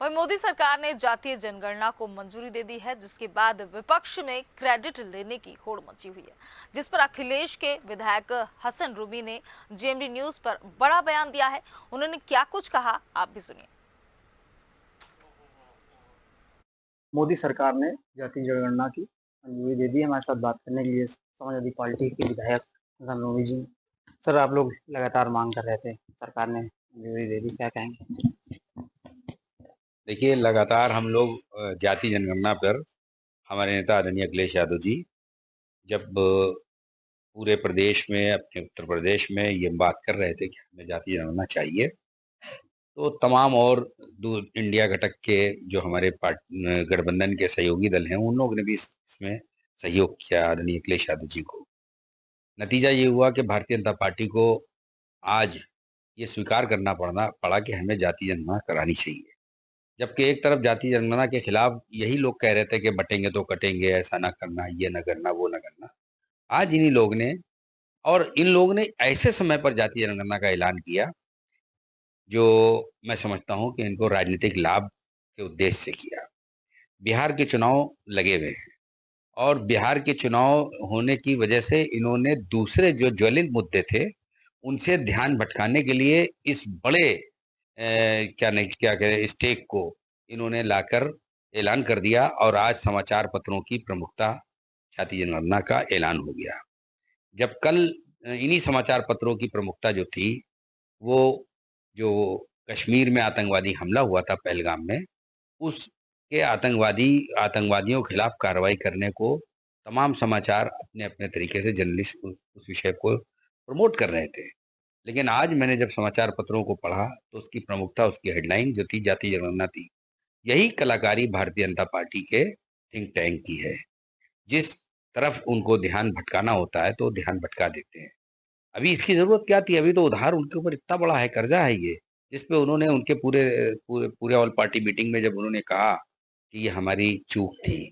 वहीं मोदी सरकार ने जातीय जनगणना को मंजूरी दे दी है, जिसके बाद विपक्ष में क्रेडिट लेने की होड़ मची हुई है, जिस पर अखिलेश के विधायक हसन रुमी ने जेएमडी न्यूज पर बड़ा बयान दिया है। उन्होंने क्या कुछ कहा, आप भी सुनिए। मोदी सरकार ने जातीय जनगणना की मंजूरी दे दी है। हमारे साथ बात करने के लिए समाजवादी पार्टी के विधायक हसन नूरी जी। सर, आप लोग लगातार मांग कर रहे थे, सरकार ने मंजूरी दे दी, क्या कहेंगे? देखिए, लगातार हम लोग जाति जनगणना पर हमारे नेता आदरणीय अखिलेश यादव जी जब पूरे प्रदेश में, अपने उत्तर प्रदेश में ये बात कर रहे थे कि हमें जाति जनगणना चाहिए, तो तमाम और दूर इंडिया घटक के जो हमारे गठबंधन के सहयोगी दल हैं, उन लोगों ने भी इसमें सहयोग किया आदरणीय अखिलेश यादव जी को। नतीजा ये हुआ कि भारतीय जनता पार्टी को आज ये स्वीकार करना पड़ा कि हमें जाति जनगणना करानी चाहिए। जबकि एक तरफ जाति जनगणना के खिलाफ यही लोग कह रहे थे कि बटेंगे तो कटेंगे, ऐसा ना करना, ये ना करना, वो ना करना। आज इन्हीं लोग ने, और इन लोगों ने ऐसे समय पर जाति जनगणना का ऐलान किया जो मैं समझता हूं कि इनको राजनीतिक लाभ के उद्देश्य से किया। बिहार के चुनाव लगे हुए हैं और बिहार के चुनाव होने की वजह से इन्होंने दूसरे जो ज्वलंत मुद्दे थे उनसे ध्यान भटकाने के लिए इस बड़े क्या नहीं क्या कहे स्टेक को इन्होंने लाकर ऐलान कर दिया और आज समाचार पत्रों की प्रमुखता जाति जनगणना का ऐलान हो गया। जब कल इन्हीं समाचार पत्रों की प्रमुखता जो थी वो जो कश्मीर में आतंकवादी हमला हुआ था पहलगाम में, उसके आतंकवादियों के खिलाफ कार्रवाई करने को तमाम समाचार अपने अपने तरीके से जर्नलिस्ट उस विषय को प्रमोट कर रहे थे। लेकिन आज मैंने जब समाचार पत्रों को पढ़ा तो उसकी प्रमुखता, उसकी हेडलाइन जो थी जाति जनगणना थी। यही कलाकारी भारतीय जनता पार्टी के थिंक टैंक की है। जिस तरफ उनको ध्यान भटकाना होता है तो ध्यान भटका देते हैं। अभी इसकी जरूरत क्या थी? अभी तो उधार उनके ऊपर इतना बड़ा है, कर्जा है ये, जिस पे उन्होंने उनके पूरे पूरे पूरे ऑल पार्टी मीटिंग में जब उन्होंने कहा कि ये हमारी चूक थी,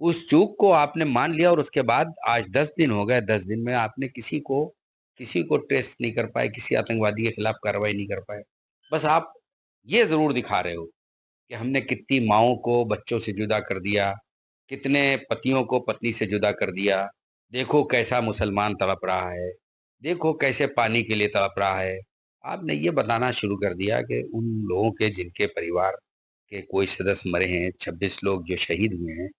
उस चूक को आपने मान लिया और उसके बाद आज 10 दिन हो गए। 10 दिन में आपने किसी को ट्रेस नहीं कर पाए, किसी आतंकवादी के खिलाफ कार्रवाई नहीं कर पाए। बस आप ये जरूर दिखा रहे हो कि हमने कितनी माओं को बच्चों से जुदा कर दिया, कितने पतियों को पत्नी से जुदा कर दिया। देखो कैसा मुसलमान तड़प रहा है, देखो कैसे पानी के लिए तड़प रहा है। आपने ये बताना शुरू कर दिया कि उन लोगों के जिनके परिवार के कोई सदस्य मरे हैं, 26 लोग जो शहीद हुए हैं,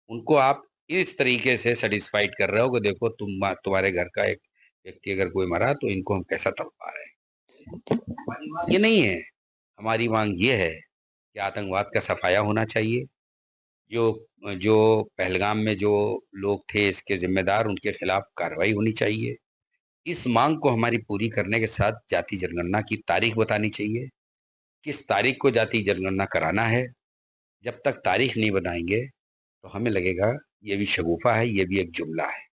उनको आप इस तरीके से सेटिस्फाइड कर रहे हो कि देखो तुम्हारे घर का एक व्यक्ति अगर कोई मरा तो इनको हम कैसा तड़पा रहे हैं। हमारी मांग ये नहीं है। हमारी मांग ये है कि आतंकवाद का सफाया होना चाहिए। जो जो पहलगाम में जो लोग थे इसके जिम्मेदार, उनके खिलाफ कार्रवाई होनी चाहिए। इस मांग को हमारी पूरी करने के साथ जाति जनगणना की तारीख बतानी चाहिए, किस तारीख को जाति जनगणना कराना है। जब तक तारीख नहीं बताएंगे तो हमें लगेगा ये भी शगुफा है, ये भी एक जुमला है।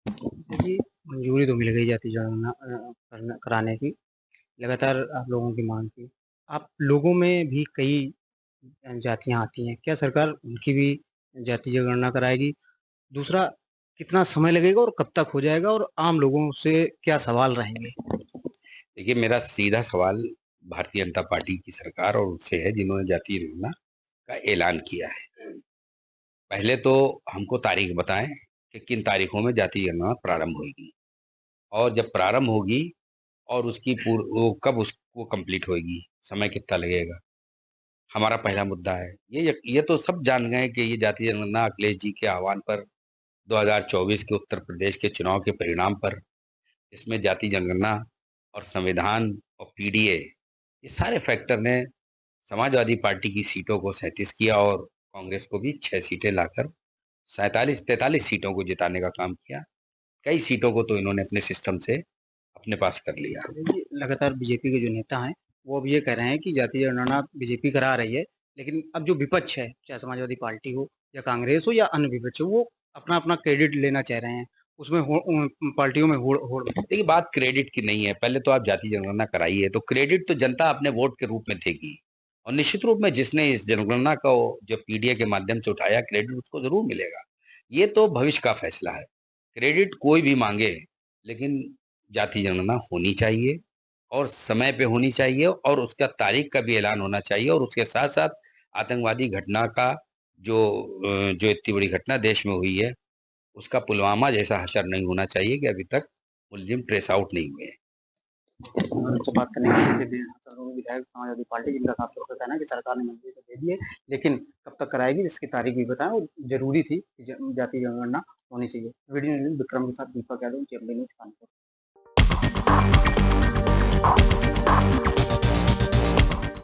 देखिए, मंजूरी तो मिल गई जातीय जनगणना कराने की। लगातार आप लोगों की मांग थी। आप लोगों में भी कई जातियाँ आती हैं, क्या सरकार उनकी भी जातीय जनगणना कराएगी? दूसरा, कितना समय लगेगा और कब तक हो जाएगा और आम लोगों से क्या सवाल रहेंगे? देखिए, मेरा सीधा सवाल भारतीय जनता पार्टी की सरकार और उससे है जिन्होंने जातीय जनगणना का ऐलान किया है। पहले तो हमको तारीख बताएं कि किन तारीखों में जातीय जनगणना प्रारंभ होगी और जब प्रारंभ होगी और उसकी वो कब उसको कंप्लीट होगी, समय कितना लगेगा। हमारा पहला मुद्दा है। ये तो सब जान गए कि ये जातीय जनगणना अखिलेश जी के आह्वान पर 2024 के उत्तर प्रदेश के चुनाव के परिणाम पर, इसमें जाति जनगणना और संविधान और पीडीए, ये सारे फैक्टर ने समाजवादी पार्टी की सीटों को 37 किया और कांग्रेस को भी 6 सीटें लाकर 47-43 सीटों को जिताने का काम किया। कई सीटों को तो इन्होंने अपने सिस्टम से अपने पास कर लिया। देखिए, लगातार बीजेपी के जो नेता हैं, वो अब ये कह रहे हैं कि जातीय जनगणना बीजेपी करा रही है, लेकिन अब जो विपक्ष है, चाहे समाजवादी पार्टी हो या कांग्रेस हो या अन्य विपक्ष हो, वो अपना-अपना क्रेडिट लेना चाह रहे हैं। उसमें पार्टियों में होड़ होड़ देखिए, बात क्रेडिट की नहीं है। पहले तो आप जाति जनगणना कराइए तो क्रेडिट तो जनता अपने वोट के रूप में देगी और निश्चित रूप में जिसने इस जनगणना को जो पीडीए के माध्यम से उठाया, क्रेडिट उसको जरूर मिलेगा। ये तो भविष्य का फैसला है। क्रेडिट कोई भी मांगे, लेकिन जाति जनगणना होनी चाहिए और समय पे होनी चाहिए और उसका तारीख का भी ऐलान होना चाहिए और उसके साथ साथ आतंकवादी घटना का जो इतनी बड़ी घटना देश में हुई है, उसका पुलवामा जैसा हशर नहीं होना चाहिए कि अभी तक मुलजिम ट्रेस आउट नहीं हुए हैं। और तो बात करने के लिए थे विधायक समाजवादी पार्टी, जिनका साफ तौर पर कहना है कि सरकार ने मंजूरी तो दे दी है, लेकिन कब तक कराएगी इसकी तारीख भी बताएं, और जरूरी थी कि जाति जनगणना होनी चाहिए। वीडियो विक्रम के साथ दीपक यादव, चैनल न्यूज कानपुर।